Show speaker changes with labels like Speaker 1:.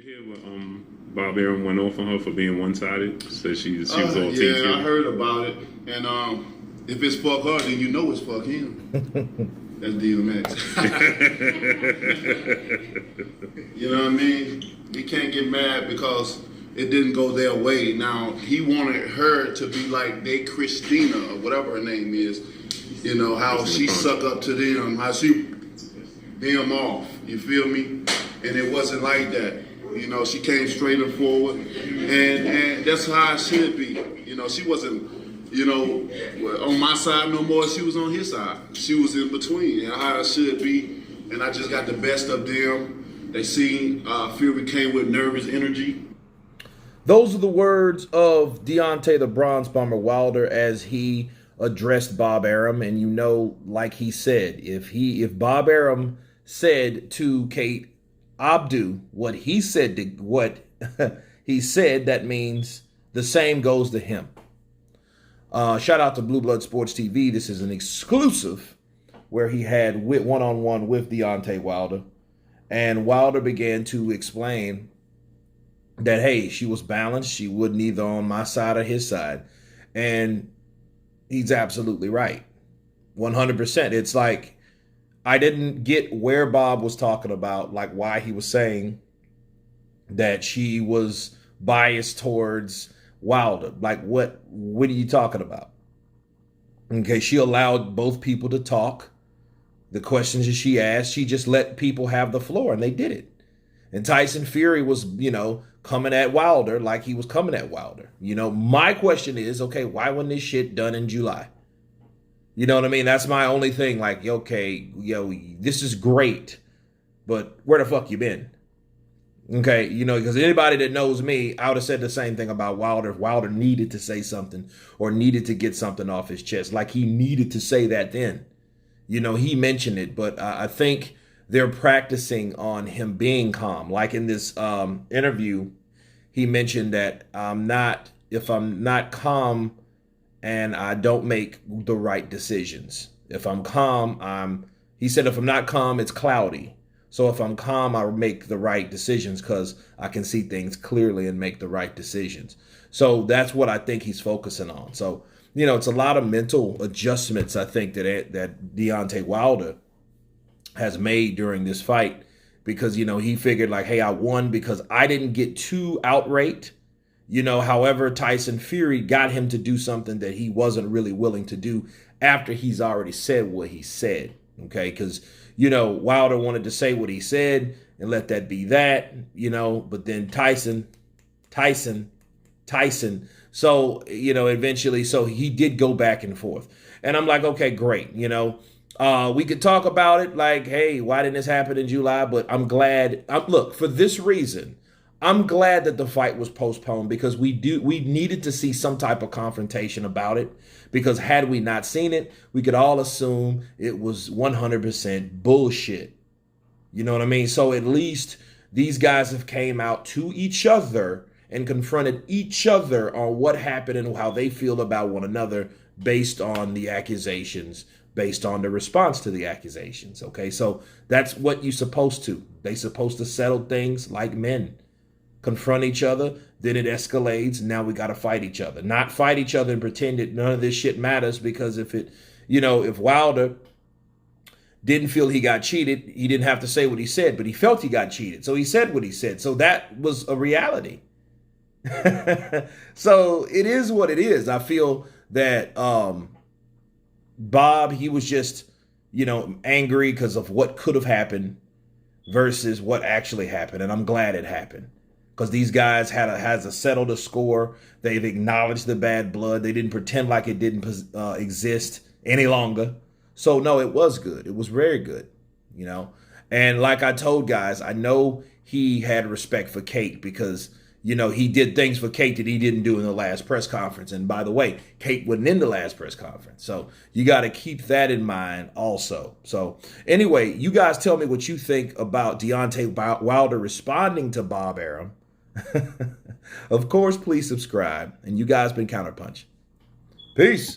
Speaker 1: hear what Bob Arum went off on her for being one-sided? Said she was all team
Speaker 2: Yeah,
Speaker 1: Fury.
Speaker 2: I heard about it. And if it's fuck her, then you know it's fuck him. That's DMX. You know what I mean? He can't get mad because it didn't go their way. Now, he wanted her to be like they Christina or whatever her name is. You know, how she suck up to them, how she them off. You feel me? And it wasn't like that. You know, she came straight and forward. And that's how it should be. You know, she wasn't, you know, on my side no more. She was on his side. She was in between, and how it should be. And I just got the best of them. They see Fury came with nervous energy.
Speaker 3: Those are the words of Deontay the Bronze Bomber Wilder as he addressed Bob Arum. And you know, like he said, if Bob Arum said to Kate Abdu what he said, that means the same goes to him. Shout out to Blue Blood Sports TV. This is an exclusive where he had one-on-one with Deontay Wilder. And Wilder began to explain that, hey, she was balanced. She wasn't either on my side or his side. And he's absolutely right. 100%. It's like, I didn't get where Bob was talking about, like why he was saying that she was biased towards Wilder. Like, what are you talking about? Okay, she allowed both people to talk. The questions that she asked, she just let people have the floor, and they did it. And Tyson Fury was, you know, coming at Wilder like he was coming at Wilder. You know, my question is, okay, why wasn't this shit done in July? You know what I mean? That's my only thing. Like, okay, yo, this is great, but where the fuck you been? Okay, you know, because anybody that knows me, I would have said the same thing about Wilder if Wilder needed to say something or needed to get something off his chest. Like, he needed to say that then. You know, he mentioned it, but I think they're practicing on him being calm. Like in this interview, he mentioned that if I'm not calm and I don't make the right decisions. If I'm calm, he said, if I'm not calm, it's cloudy. So if I'm calm, I make the right decisions because I can see things clearly and make the right decisions. So that's what I think he's focusing on. So, you know, it's a lot of mental adjustments, I think, that Deontay Wilder has made during this fight because, you know, he figured like, hey, I won because I didn't get too outright. You know, however, Tyson Fury got him to do something that he wasn't really willing to do after he's already said what he said. Okay, because, you know, Wilder wanted to say what he said and let that be that, you know, but then Tyson. So, you know, eventually, so he did go back and forth. And I'm like, okay, great. You know, we could talk about it like, hey, why didn't this happen in July? But I'm glad. Look, for this reason, I'm glad that the fight was postponed because we needed to see some type of confrontation about it. Because had we not seen it, we could all assume it was 100% bullshit. You know what I mean? So at least these guys have came out to each other and confronted each other on what happened and how they feel about one another based on the accusations, based on the response to the accusations. Okay, so that's what you're supposed to. They're supposed to settle things like men. Confront each other, then it escalates. Now we got to fight each other. Not fight each other and pretend that none of this shit matters because if Wilder didn't feel he got cheated, he didn't have to say what he said, but he felt he got cheated. So he said what he said. So that was a reality. So it is what it is. I feel that Bob, he was just, you know, angry because of what could have happened versus what actually happened. And I'm glad it happened. Because these guys has a settled a score. They've acknowledged the bad blood. They didn't pretend like it didn't exist any longer. So, no, it was good. It was very good, you know. And like I told guys, I know he had respect for Kate because, you know, he did things for Kate that he didn't do in the last press conference. And by the way, Kate wasn't in the last press conference. So you got to keep that in mind also. So anyway, you guys tell me what you think about Deontay Wilder responding to Bob Arum. Of course, please subscribe. And you guys been Counterpunch. Peace.